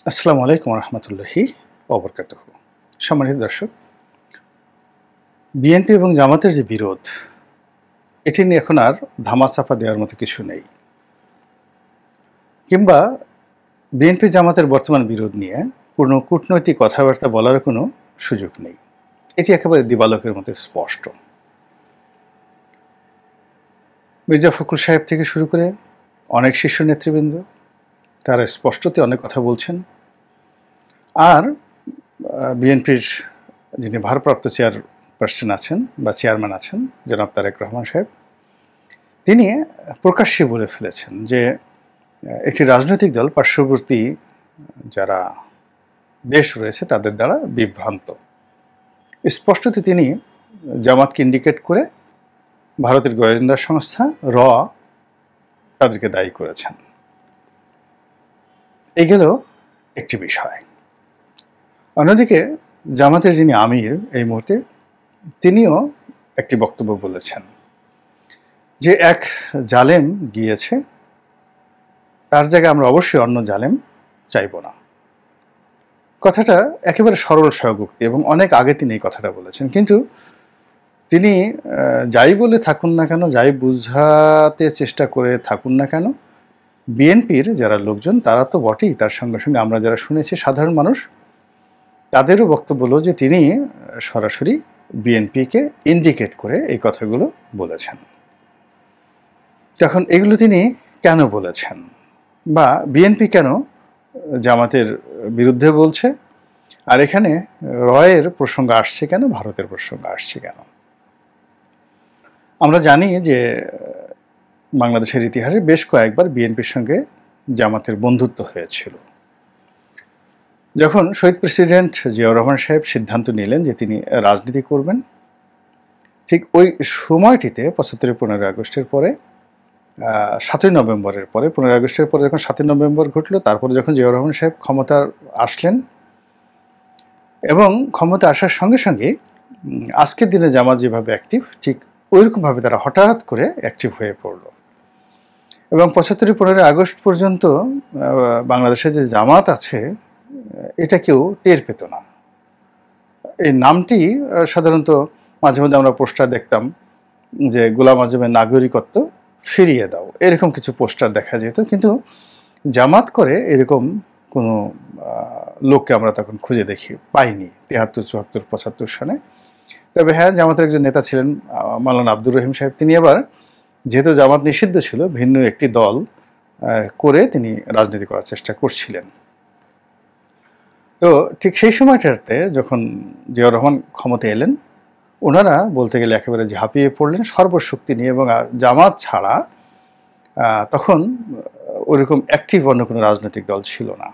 আসসালামু আলাইকুম রহমতুল্লাহি ওবরকাতুহু। সম্মানিত দর্শক, বিএনপি এবং জামাতের যে বিরোধ, এটি নিয়ে এখন আর ধামাচাপা দেওয়ার মতো কিছু নেই, কিংবা বিএনপি জামাতের বর্তমান বিরোধ নিয়ে কোনো কূটনৈতিক কথাবার্তা বলার কোনো সুযোগ নেই। এটি একেবারে দিবালোকের মতো স্পষ্ট। মির্জা ফখরুল সাহেব থেকে শুরু করে অনেক শীর্ষ নেতৃবৃন্দ তারা স্পষ্টতই অনেক কথা বলছেন। আর বিএনপির যিনি ভারপ্রাপ্ত চেয়ারপারসন আছেন বা চেয়ারম্যান আছেন জনাব তারেক রহমান সাহেব, তিনি প্রকাশ্যে বলে ফেলেছেন যে একটি রাজনৈতিক দল পার্শ্ববর্তী যারা দেশ রয়েছে তাদের দ্বারা বিভ্রান্ত। স্পষ্টতই তিনি জামাতকে ইন্ডিকেট করে ভারতের গোয়েন্দা সংস্থা র তাদেরকে দায়ী করেছেন। এই গেল একটি বিষয়। অন্যদিকে জামাতের যিনি আমির এই মুহূর্তে, তিনিও একটি বক্তব্য বলেছেন যে এক জালেম গিয়েছে, তার জায়গায় আমরা অবশ্যই অন্য জালেম চাইব না। কথাটা একেবারে সরল সহযোক্তি এবং অনেক আগে তিনি এই কথাটা বলেছেন। কিন্তু তিনি যাই বলে থাকুন না কেন, যাই বুঝাতে চেষ্টা করে থাকুন না কেন, বিএনপির যারা লোকজন তারা তো বটেই, তার সঙ্গে সঙ্গে আমরা যারা শুনেছি সাধারণ মানুষ, তাদেরও বক্তব্য হলো যে তিনি সরাসরি বিএনপিকে ইন্ডিকেট করে এই কথাগুলো বলেছেন। এখন এগুলো তিনি কেন বলেছেন, বা বিএনপি কেন জামাতের বিরুদ্ধে বলছে, আর এখানে রয়ের প্রসঙ্গ আসছে কেন, ভারতের প্রসঙ্গ আসছে কেন? আমরা জানি যে বাংলাদেশের ইতিহাসে বেশ কয়েকবার বিএনপির সঙ্গে জামাতের বন্ধুত্ব হয়েছিল। যখন শহীদ প্রেসিডেন্ট জিয়াউর রহমান সাহেব সিদ্ধান্ত নিলেন যে তিনি রাজনীতি করবেন, ঠিক ওই সময়টিতে ৭৫ 15 আগস্টের পরে, ৭ই নভেম্বরের পরে, 15 আগস্টের পরে যখন ৭ই নভেম্বর ঘটল, তারপরে যখন জিয়াউর রহমান সাহেব ক্ষমতা আসলেন এবং ক্ষমতা আসার সঙ্গে সঙ্গে আজকের দিনে জামাত যেভাবে অ্যাক্টিভ, ঠিক ওইরকমভাবে তারা হঠাৎ করে অ্যাক্টিভ হয়ে পড়ল এবং ৭৫ 15 আগস্ট পর্যন্ত বাংলাদেশে যে জামাত আছে এটা কেউ টের পেত না। এই নামটি সাধারণত মাঝে মধ্যে আমরা পোস্টার দেখতাম যে গোলাম আজমের নাগরিকত্ব ফিরিয়ে দাও, এরকম কিছু পোস্টার দেখা যেত, কিন্তু জামাত করে এরকম কোনো লোককে আমরা তখন খুঁজে পাইনি ৭৩ ৭৪ ৭৫ সনে। তবে হ্যাঁ, জামাতের একজন নেতা ছিলেন মাওলানা আব্দুর রহিম সাহেব, তিনি আবার যেহেতু জামাত নিষিদ্ধ ছিল, ভিন্ন একটি দল করে তিনি রাজনীতি করার চেষ্টা করছিলেন। তো ঠিক সেই সময়টাতে যখন জিয়াউর রহমান ক্ষমতা এলেন, ওনারা বলতে গেলে একেবারে ঝাঁপিয়ে পড়লেন সর্বশক্তি নিয়ে, এবং জামাত ছাড়া তখন ওইরকম অ্যাক্টিভ অন্য কোনো রাজনৈতিক দল ছিল না।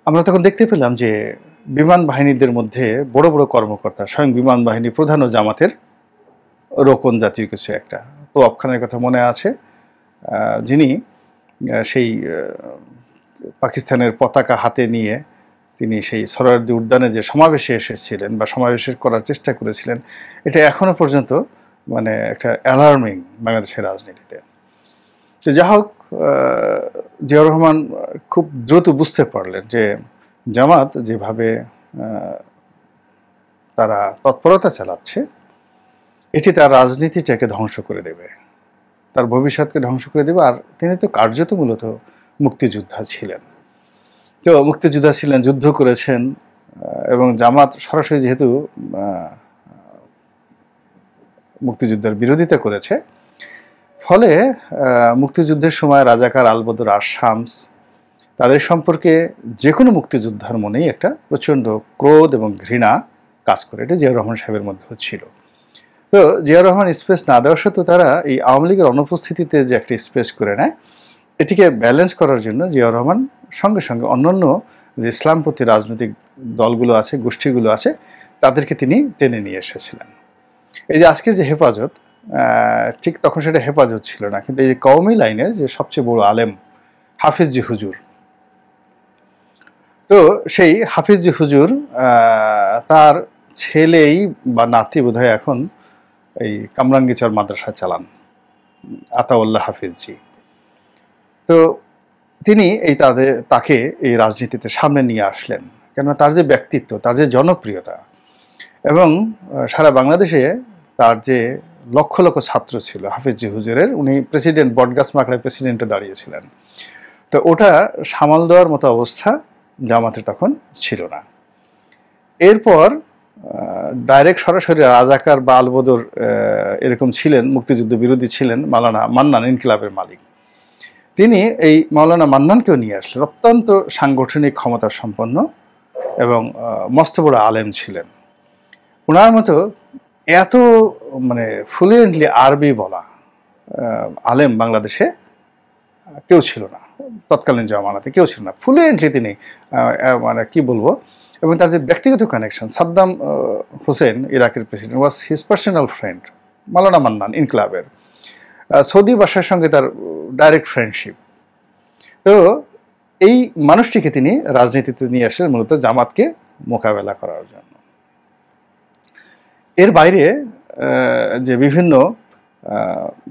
আমরা তখন দেখতে পেলাম যে বিমান বাহিনীদের মধ্যে বড় বড় কর্মকর্তা, স্বয়ং বিমান বাহিনী প্রধান ও জামাতের রোকন জাতীয় কিছু একটা তোয়াব খানের কথা মনে আছে, যিনি সেই পাকিস্তানের পতাকা হাতে নিয়ে তিনি সেই সোহরাওয়ার্দী উদ্যানে যে সমাবেশে এসেছিলেন বা সমাবেশের করার চেষ্টা করেছিলেন, এটা এখনো পর্যন্ত মানে একটা অ্যালার্মিং বাংলাদেশের রাজনীতিতে। তো যা হোক, জিয়াউর রহমান খুব দ্রুত বুঝতে পারলেন যে জামাত যেভাবে তারা তৎপরতা চালাচ্ছে, এটি তার রাজনীতিটাকে ধ্বংস করে দেবে, তার ভবিষ্যৎকে ধ্বংস করে দেবে। আর তিনি তো কার্যত মূলত মুক্তিযোদ্ধা ছিলেন, তো মুক্তিযোদ্ধা ছিলেন, যুদ্ধ করেছেন, এবং জামাত সরাসরি যেহেতু মুক্তিযুদ্ধের বিরোধিতা করেছে, ফলে মুক্তিযুদ্ধের সময় রাজাকার আলবদর আশামস তাদের সম্পর্কে যে কোনো মুক্তিযোদ্ধার মনেই একটা প্রচণ্ড ক্রোধ এবং ঘৃণা কাজ করে। এটা জিয়াউর রহমান সাহেবের মধ্যেও ছিল। তো জিয়াউর রহমান স্পেস না দেওয়া সত্ত্বেও তারা এই আওয়ামী লীগের অনুপস্থিতিতে যে একটা স্পেস করে নেয়, এটিকে ব্যালেন্স করার জন্য জিয়াউর রহমান সঙ্গে সঙ্গে অন্যান্য যে ইসলামপন্থী রাজনৈতিক দলগুলো আছে, গোষ্ঠীগুলো আছে, তাদেরকে তিনি টেনে নিয়ে এসেছিলেন। এই যে আজকের যে হেফাজত, ঠিক তখন সেটা হেফাজত ছিল না, কিন্তু এই যে কওমি লাইনের যে সবচেয়ে বড় আলেম হাফিজি হুজুর, তো সেই হাফিজি হুজুর তার ছেলেই বা নাতি বোধহয় এখন এই কামরাঙ্গীচর মাদ্রাসা চালান, আতাউল্লাহ হাফিজি। তো তিনি তাকে এই রাজনীতিতে সামনে নিয়ে আসলেন, কেননা তার যে ব্যক্তিত্ব, তার যে জনপ্রিয়তা, এবং সারা বাংলাদেশে তার যে লক্ষ লক্ষ ছাত্র ছিল হাফিজ হুজুরের, উনি প্রেসিডেন্ট বটগাছ মাকড়ায় প্রেসিডেন্টে দাঁড়িয়েছিলেন। তো ওটা সামাল দেওয়ার মতো অবস্থা জামাতের তখন ছিল না। এরপর ডাইরেক্ট সরাসরি রাজাকার বা আলবদর এরকম ছিলেন, মুক্তিযুদ্ধ বিরোধী ছিলেন মাওলানা মান্নান, ইনকিলাবের মালিক। তিনি এই মাওলানা মান্নানকেও নিয়ে আসলেন, অত্যন্ত সাংগঠনিক ক্ষমতা সম্পন্ন এবং মস্ত বড় আলেম ছিলেন। ওনার মতো এত মানে ফ্লুয়েন্টলি আরবি বলা আলেম বাংলাদেশে কেউ ছিল না, তৎকালীন জামানাতে কেউ ছিল না। ফ্লুয়েন্টলি তিনি মানে কি বলবো, এবং তার যে ব্যক্তিগত কানেকশন, সাদ্দাম হোসেন ইরাকের president was his personal friend Maulana Mannan ইনকিলাবের। সৌদি বাদশার সঙ্গে তার ডাইরেক্ট ফ্রেন্ডশিপ। তো এই মানুষটিকে তিনি রাজনীতিতে নিয়ে আসেন মূলত জামাতকে মোকাবেলা করার জন্য। এর বাইরে যে বিভিন্ন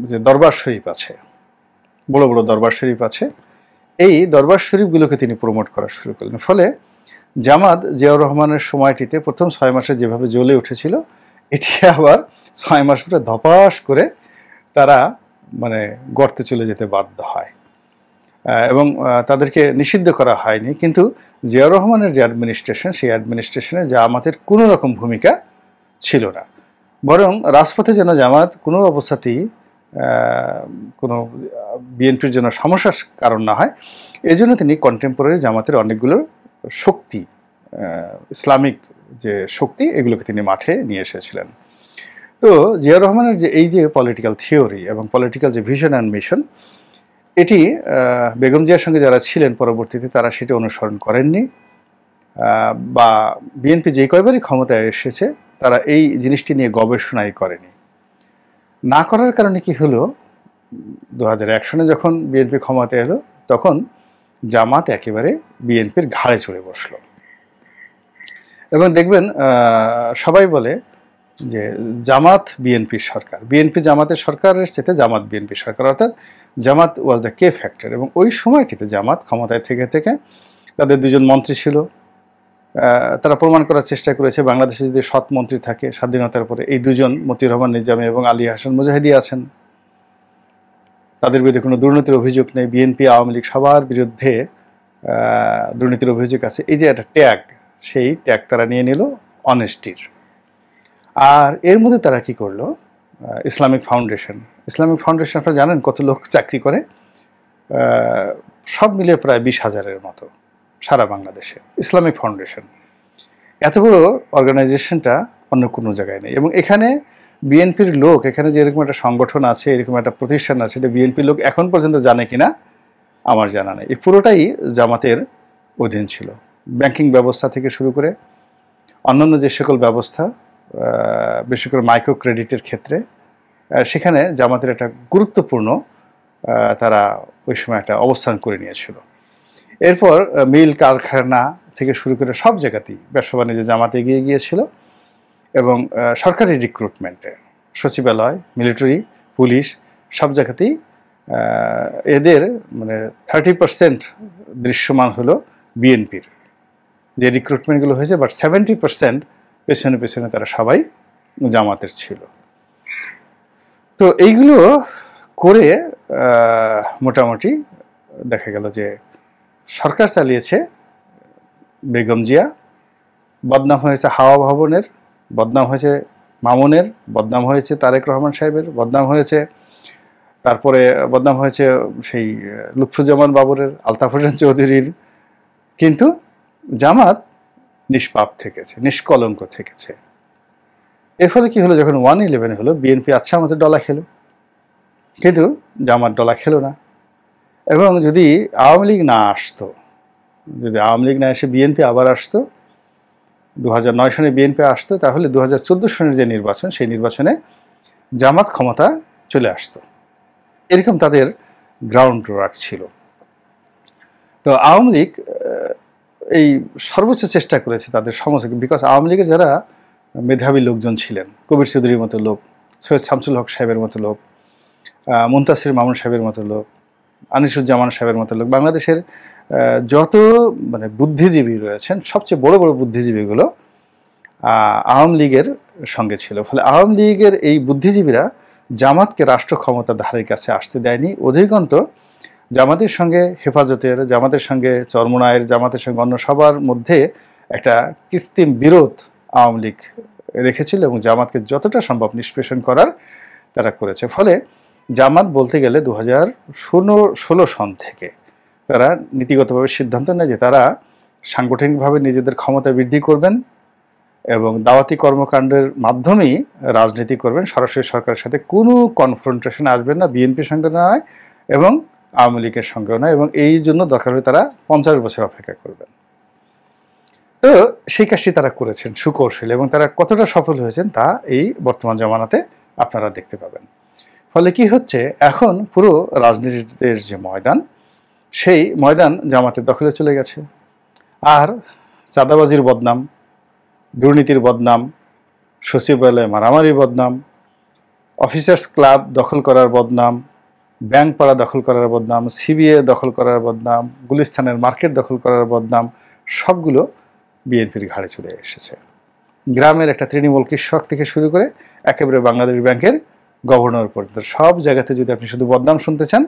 যে দরবার শরীফ আছে, বড় বড় দরবার শরীফ আছে, এই দরবার শরীফগুলোকে তিনি প্রমোট করা শুরু করলেন। ফলে জামাত জিয়াউর রহমানের সময়টিতে প্রথম 6 মাসে যেভাবে জ্বলে উঠেছিল, এটি আবার 6 মাস পরে ধপাস করে তারা মানে গর্তে চলে যেতে বাধ্য হয়। এবং তাদেরকে নিষিদ্ধ করা হয়নি, কিন্তু জিয়াউর রহমানের যে অ্যাডমিনিস্ট্রেশন, সেই অ্যাডমিনিস্ট্রেশনে জামাতের কোনো রকম ভূমিকা ছিল না। বরং রাজপথে যেন জামাত কোনো অবস্থাতেই কোনো বিএনপির জন্য সমস্যার কারণ না হয়, এই জন্য তিনি কন্টেম্পোরারি জামাতের অনেকগুলো শক্তি, ইসলামিক যে শক্তি, এগুলোকে তিনি মাঠে নিয়ে এসেছিলেন। তো জিয়াউর রহমানের যে এই যে পলিটিক্যাল থিওরি এবং পলিটিক্যাল যে ভিশন অ্যান্ড মিশন, এটি বেগম জিয়ার সঙ্গে যারা ছিলেন পরবর্তীতে তারা সেটি অনুসরণ করেননি, বা বিএনপি যে কয়বারই ক্ষমতায় এসেছে তারা এই জিনিসটি নিয়ে গবেষণাই করেনি। না করার কারণে কি হলো, 2001 সনে যখন বিএনপি ক্ষমতায় এলো, তখন জামাত একেবারে বিএনপির ঘাড়ে চড়ে বসলো। এবং দেখবেন সবাই বলে যে জামাত বিএনপির সরকার, বিএনপি জামাতের সরকারের চেয়ে জামাত বিএনপির সরকার, অর্থাৎ জামাত ওয়াজ দ্য কে ফ্যাক্টর। এবং ওই সময়টিতে জামাত ক্ষমতায় থেকে থেকে তাদের দুজন মন্ত্রী ছিল, তারা প্রমাণ করার চেষ্টা করেছে বাংলাদেশে যদি সৎ মন্ত্রী থাকে স্বাধীনতার পরে, এই দুজন মতিউর রহমান নিজামী এবং আলী হাসান মুজাহিদি আছেন, তাদের বিরুদ্ধে কোনো দুর্নীতির অভিযোগ নেই। বিএনপি আওয়ামী লীগ সবার বিরুদ্ধে দুর্নীতির অভিযোগ আছে। এই যে একটা ট্যাগ, সেই ট্যাগ তারা নিয়ে নিল অনেস্টির। আর এর মধ্যে তারা কি করলো, ইসলামিক ফাউন্ডেশন আপনারা জানেন কত লোক চাকরি করে, সব মিলিয়ে প্রায় 20,000-এর মতো সারা বাংলাদেশে ইসলামিক ফাউন্ডেশন। এত বড় অর্গানাইজেশনটা অন্য কোনো জায়গায় নেই। এবং এখানে বিএনপির লোক, এখানে যে এরকম একটা সংগঠন আছে, এরকম একটা প্রতিষ্ঠান আছে, এটা বিএনপির লোক এখন পর্যন্ত জানে কিনা আমার জানা নেই। এই পুরোটাই জামাতের অধীন ছিল, ব্যাংকিং ব্যবস্থা থেকে শুরু করে অন্যান্য যে সকল ব্যবস্থা, বিশেষ করে মাইক্রো ক্রেডিটের ক্ষেত্রে, সেখানে জামাতের একটা গুরুত্বপূর্ণ তারা ওই সময় একটা অবস্থান করে নিয়েছিল। এরপর মিল কারখানা থেকে শুরু করে সব জায়গাতেই ব্যবসা বাণিজ্য জামাতে এগিয়ে গিয়েছিল। এবং সরকারি রিক্রুটমেন্টে সচিবালয়, মিলিটারি, পুলিশ সব জায়গাতেই এদের মানে 30% দৃশ্যমান হলো বিএনপির যে রিক্রুটমেন্টগুলো হয়েছে, বাট 70% পেছনে পেছনে তারা সবাই জামাতের ছিল। তো এইগুলো করে মোটামুটি দেখা গেল যে সরকার চালিয়েছে বেগম জিয়া, বদনাম হয়েছে হাওয়া ভবনের, বদনাম হয়েছে মামুনের, বদনাম হয়েছে তারেক রহমান সাহেবের, বদনাম হয়েছে, তারপরে বদনাম হয়েছে সেই লুৎফুজ্জামান বাবরের, আলতাফ হোসেন চৌধুরীর। কিন্তু জামাত নিষ্পাপ থেকেছে, নিষ্কলঙ্ক থেকেছে। এর ফলে কি হলো, যখন 1/11 হলো, বিএনপি আচ্ছা আমাদের ডলা খেলো, কিন্তু জামাত ডলা খেলো না। এবং যদি আওয়ামী লীগ না আসতো, যদি আওয়ামী লীগ না এসে বিএনপি আবার আসতো, 2009 সনে বিএনপি আসতো, তাহলে 2014 সনের যে নির্বাচন, সেই নির্বাচনে জামাত ক্ষমতা চলে আসতো। এরকম তাদের গ্রাউন্ড ওয়ার্ক ছিল। তো আওয়ামী লীগ এই সর্বোচ্চ চেষ্টা করেছে তাদের সমস্যা, বিকজ আওয়ামী লীগের যারা মেধাবী লোকজন ছিলেন, কবির চৌধুরীর মতো লোক, সৈয়দ শামসুল হক সাহেবের মতো লোক, মুনতাসির মামুন সাহেবের মতো লোক, আনিসুজ্জামান সাহেবের মতো লোক, বাংলাদেশের যত মানে বুদ্ধিজীবী রয়েছেন সবচেয়ে বড় বড় বুদ্ধিজীবীগুলো আওয়ামী লীগের সঙ্গে ছিল। ফলে আওয়ামী লীগের এই বুদ্ধিজীবীরা জামাতকে রাষ্ট্র ক্ষমতা ধারের কাছে আসতে দেয়নি। অধিকন্ত জামাতের সঙ্গে হেফাজতের, জামাতের সঙ্গে চরমোনাইয়ের, জামাতের সঙ্গে অন্য সবার মধ্যে একটা কৃত্রিম বিরোধ আওয়ামী লীগ রেখেছিল এবং জামাতকে যতটা সম্ভব নিষ্পেষণ করার তারা করেছে। ফলে জামাত বলতে গেলে 2016 সন থেকে তারা নীতিগতভাবে সিদ্ধান্ত নেয় যে তারা সাংগঠনিকভাবে নিজেদের ক্ষমতা বৃদ্ধি করবেন এবং দাওয়াতি কর্মকাণ্ডের মাধ্যমেই রাজনীতি করবেন, সরাসরি সরকারের সাথে কোনো কনফ্রন্টেশনে আসবেন না, বিএনপির সঙ্গে নয় এবং আওয়ামী লীগের সঙ্গেও নয়, এবং এই জন্য দরকার হলে তারা 50 বছর অপেক্ষা করবেন। তো সেই কাজটি তারা করেছেন সুকৌশলে, এবং তারা কতটা সফল হয়েছেন তা এই বর্তমান জামানাতে আপনারা দেখতে পাবেন। ফলে কি হচ্ছে, এখন পুরো রাজনীতির যে ময়দান, সেই ময়দান জামাতের দখলে চলে গেছে। আর চাঁদাবাজির বদনাম, দুর্নীতির বদনাম, সচিবালয়ে মারামারির বদনাম, অফিসার্স ক্লাব দখল করার বদনাম, ব্যাংক পাড়া দখল করার বদনাম, সিবিএ দখল করার বদনাম, গুলিস্তানের মার্কেট দখল করার বদনাম, সবগুলো বিএনপির ঘাড়ে চলে এসেছে। গ্রামের একটা তৃণমূল কৃষক থেকে শুরু করে একেবারে বাংলাদেশ ব্যাংকের গভর্নর পর্যন্ত সব জায়গাতে যদি আপনি শুধু বদনাম শুনতে চান,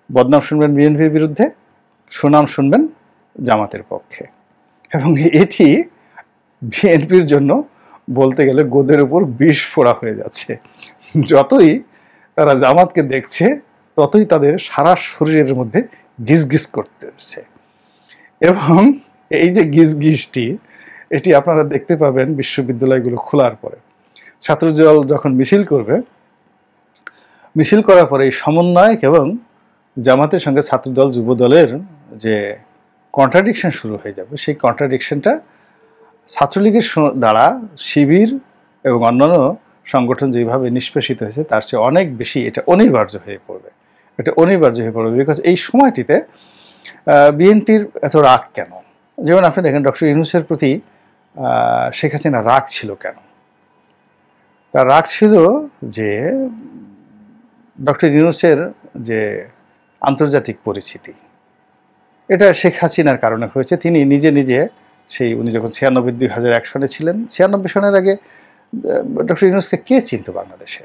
বদনাম শুনবেন বিএনপির বিরুদ্ধে, সুনাম শুনবেন জামাতের পক্ষে। এবং এটি বিএনপির জন্য বলতে গেলে গোদের উপর বিষ ফোড়া হয়ে যাচ্ছে। যতই তারা জামাতকে দেখছে ততই তাদের সারা শরীরের মধ্যে গিজগিজ করতেছে। এবং এই যে গিজগিজটি, এটি আপনারা দেখতে পাবেন বিশ্ববিদ্যালয়গুলো খোলার পরে। ছাত্রদল যখন মিছিল করবে, মিছিল করার পরে এই সমন্বয়ক এবং জামাতের সঙ্গে ছাত্রদল যুবদলের যে কন্ট্রাডিকশন শুরু হয়ে যাবে, সেই কন্ট্রাডিকশনটা ছাত্রলীগের দ্বারা শিবির এবং অন্যান্য সংগঠন যেভাবে নিষ্পেষিত হয়েছে তার চেয়ে অনেক বেশি এটা অনিবার্য হয়ে পড়বে। এটা অনিবার্য হয়ে পড়বে বিকজ এই সময়টিতে বিএনপির এত রাগ কেন? যেমন আপনি দেখেন ডক্টর ইউনূসের প্রতি শেখ হাসিনা রাগ ছিল কেন? তার রাগ ছিল যে ডক্টর ইউনূসের যে আন্তর্জাতিক পরিচিতি, এটা শেখ হাসিনার কারণে হয়েছে। তিনি নিজে নিজে সেই উনি যখন 96-2001 সনে ছিলেন, 96 সনের আগে ডক্টর ইউনূসকে কে চিনত বাংলাদেশে?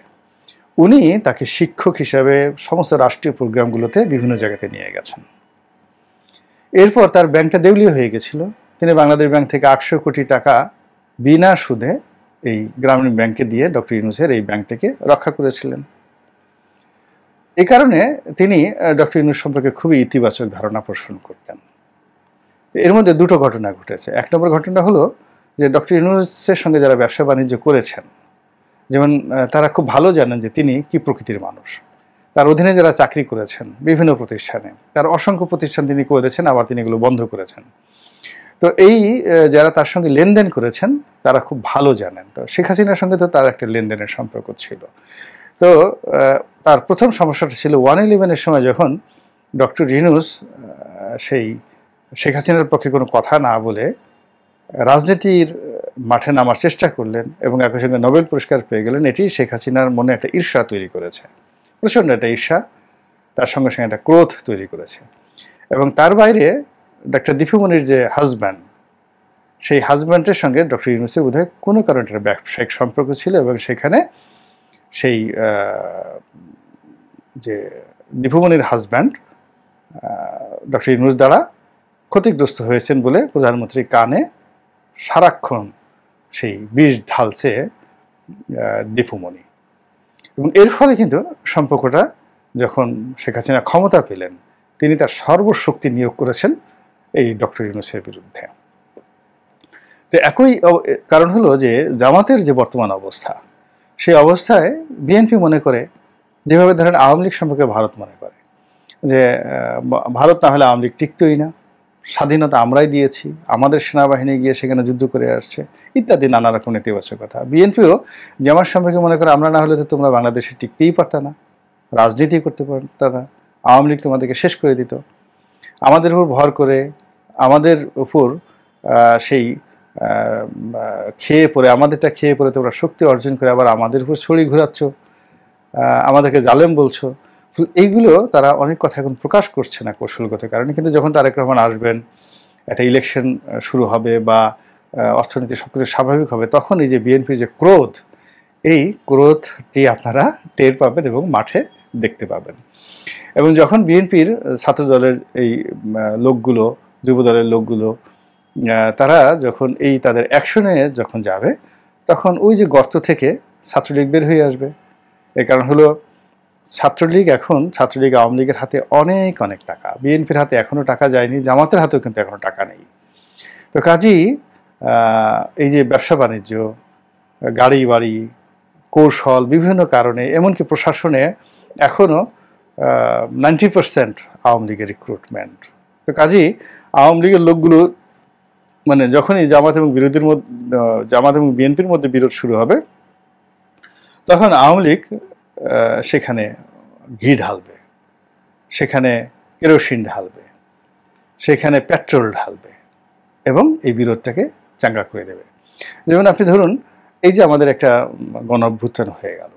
উনি তাকে শিক্ষক হিসাবে সমস্ত রাষ্ট্রীয় প্রোগ্রামগুলোতে বিভিন্ন জায়গাতে নিয়ে গেছেন। এরপর তার ব্যাংকটা দেউলিয়া হয়ে গেছিল। তিনি বাংলাদেশ ব্যাংক থেকে 800 কোটি টাকা বিনা সুদে এই গ্রামীণ ব্যাংকে দিয়ে ডক্টর ইউনূসের এই ব্যাংকটাকে রক্ষা করেছিলেন। এই কারণে তিনি ডক্টর ইউনূস সম্পর্কে খুবই ইতিবাচক ধারণা পোষণ করতেন। এর মধ্যে দুটো ঘটনা ঘটেছে। এক নম্বর ঘটনা হলো যে ডক্টর ইউনূসের সঙ্গে যারা ব্যবসা বাণিজ্য করেছেন, যেমন তারা খুব ভালো জানেন যে তিনি কি প্রকৃতির মানুষ। তার অধীনে যারা চাকরি করেছেন বিভিন্ন প্রতিষ্ঠানে, তার অসংখ্য প্রতিষ্ঠান তিনি করেছেন, আবার তিনি এগুলো বন্ধ করেছেন। তো এই যারা তার সঙ্গে লেনদেন করেছেন তারা খুব ভালো জানেন। তো শেখ হাসিনার সঙ্গে তো তার একটা লেনদেনের সম্পর্ক ছিল। তো তার প্রথম সমস্যাটা ছিল 111-এর সময় যখন ডক্টর ইউনূস সেই শেখ হাসিনার পক্ষে কোনো কথা না বলে রাজনীতির মাঠে নামার চেষ্টা করলেন এবং একই সঙ্গে নোবেল পুরস্কার পেয়ে গেলেন। এটি শেখ হাসিনার মনে একটা ঈর্ষা তৈরি করেছে, প্রচণ্ড একটা ঈর্ষা, তার সঙ্গে সঙ্গে একটা ক্রোধ তৈরি করেছে। এবং তার বাইরে ডক্টর দীপুমণির যে হাজব্যান্ড, সেই হাজব্যান্ডের সঙ্গে ডক্টর ইউনূসের বোধহয় কোনো কারণে একটা ব্যবসায়িক সম্পর্ক ছিল এবং সেখানে সেই যে দীপুমণির হাজব্যান্ড ডক্টর ইউনূস দ্বারা ক্ষতিগ্রস্ত হয়েছেন বলে প্রধানমন্ত্রীর কানে সারাক্ষণ সেই বিষ ঢালছে দীপুমণি। এবং এর ফলে কিন্তু সম্পর্কটা যখন শেখ হাসিনা ক্ষমতা পেলেন, তিনি তার সর্বশক্তি নিয়োগ করেছেন এই ডক্টর ইউনূসের বিরুদ্ধে। তো একই কারণ হলো যে জামাতের যে বর্তমান অবস্থা, সেই অবস্থায় বিএনপি মনে করে, যেভাবে ধরেন আওয়ামী লীগ সম্পর্কে ভারত মনে করে যে ভারত না হলে আওয়ামী লীগ টিকতই না, স্বাধীনতা আমরাই দিয়েছি, আমাদের সেনাবাহিনী গিয়ে সেখানে যুদ্ধ করে আসছে, ইত্যাদি নানা রকম নেতিবাচকতা। বিএনপিও জামাত সম্পর্কে মনে করে আমরা না হলে তো তোমরা বাংলাদেশে টিকতেই পারত না, রাজনীতি করতে পারত না, আওয়ামী লীগ তোমাদেরকে শেষ করে দিত। আমাদের উপর ভর করে, আমাদের উপর সেই খেয়ে পড়ে, আমাদেরটা খেয়ে পড়ে তোমরা শক্তি অর্জন করে আবার আমাদের উপর ছড়ি ঘোরাচ্ছ, আমাদেরকে জালেম বলছো। এইগুলো তারা অনেক কথা এখন প্রকাশ করছে না কৌশলগত কারণে, কিন্তু যখন তারেক রহমান আসবেন, একটা ইলেকশন শুরু হবে বা অর্থনীতি সবকিছু স্বাভাবিক হবে, তখন এই যে বিএনপির যে ক্রোধ, এই ক্রোধটি আপনারা টের পাবেন এবং মাঠে দেখতে পাবেন। এবং যখন বিএনপির ছাত্র দলের এই লোকগুলো, যুব দলের লোকগুলো তারা যখন এই তাদের অ্যাকশনে যখন যাবে, তখন ওই যে গর্ত থেকে ছাত্রলীগ বের হয়ে আসবে। এর কারণ হলো ছাত্রলীগ আওয়ামী লীগের হাতে অনেক অনেক টাকা, বিএনপির হাতে এখনও টাকা যায়নি, জামাতের হাতেও কিন্তু এখনও টাকা নেই। তো কাজেই এই যে ব্যবসা বাণিজ্য, গাড়ি বাড়ি, কৌশল, বিভিন্ন কারণে, এমনকি প্রশাসনে এখনও 90% আওয়ামী লীগের রিক্রুটমেন্ট। তো কাজেই আওয়ামী লীগের লোকগুলো মানে যখনই জামাত এবং বিএনপির মধ্যে বিরোধ শুরু হবে, তখন আওয়ামী লীগ সেখানে ঘি ঢালবে, সেখানে কেরোসিন ঢালবে, সেখানে পেট্রোল ঢালবে এবং এই বিরোধটাকে চাঙ্গা করে দেবে। যেমন আপনি ধরুন, এই যে আমাদের একটা গণঅভ্যুত্থান হয়ে গেল,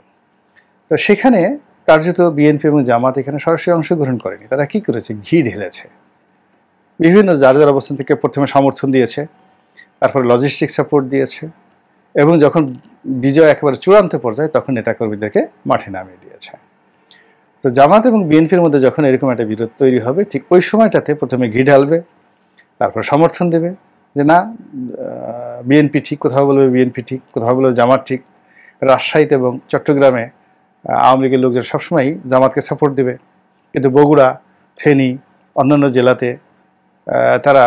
তো সেখানে কার্যত বিএনপি এবং জামাত এখানে সরাসরি অংশগ্রহণ করেনি। তারা কি করেছে? ঘি ঢেলেছে। বিভিন্ন যার যার অবস্থান থেকে প্রথমে সমর্থন দিয়েছে, তারপরে লজিস্টিক সাপোর্ট দিয়েছে, এবং যখন বিজয় একেবারে চূড়ান্ত পর্যায়ে, তখন নেতাকর্মীদেরকে মাঠে নামিয়ে দিয়েছে। তো জামাত এবং বিএনপির মধ্যে যখন এরকম একটা বিরোধ তৈরি হবে, ঠিক ওই সময়টাতে প্রথমে ঘি ঢালবে, তারপর সমর্থন দেবে যে না, বিএনপি ঠিক, কোথাও বলবে বিএনপি ঠিক, কোথাও বলবে জামাত ঠিক। রাজশাহীতে এবং চট্টগ্রামে আওয়ামী লীগের লোকজন সবসময়ই জামাতকে সাপোর্ট দেবে, কিন্তু বগুড়া, ফেনী, অন্যান্য জেলাতে তারা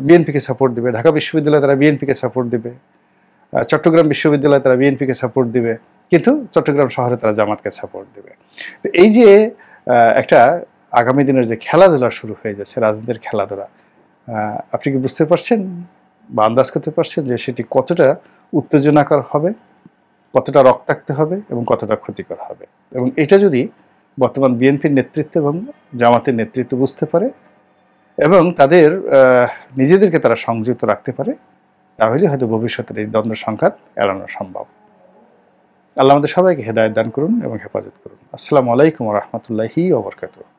বিএনপিকে সাপোর্ট দেবে। ঢাকা বিশ্ববিদ্যালয়ে তারা বিএনপিকে সাপোর্ট দেবে, চট্টগ্রাম বিশ্ববিদ্যালয়ে তারা বিএনপিকে সাপোর্ট দেবে, কিন্তু চট্টগ্রাম শহরে তারা জামাতকে সাপোর্ট দেবে। তো এই যে একটা আগামী দিনের যে খেলাধুলা শুরু হয়ে যাচ্ছে, রাজনীতির খেলাধুলা, আপনি কি বুঝতে পারছেন বা আন্দাজ করতে পারছেন যে সেটি কতটা উত্তেজনাকর হবে, কতটা রক্তাক্ত হবে এবং কতটা ক্ষতিকর হবে? এবং এটা যদি বর্তমান বিএনপির নেতৃত্ব এবং জামাতের নেতৃত্ব বুঝতে পারে এবং তাদের নিজেদেরকে তারা সংযুক্ত রাখতে পারে, তাহলে হয়তো ভবিষ্যতের এই দ্বন্দ্ব সংঘাত এড়ানো সম্ভব। আল্লাহ আমাদের সবাইকে হেদায়েত দান করুন এবং হেফাজত করুন। আসসালামু আলাইকুম ওয়া রাহমাতুল্লাহি ওয়া বারাকাতুহু।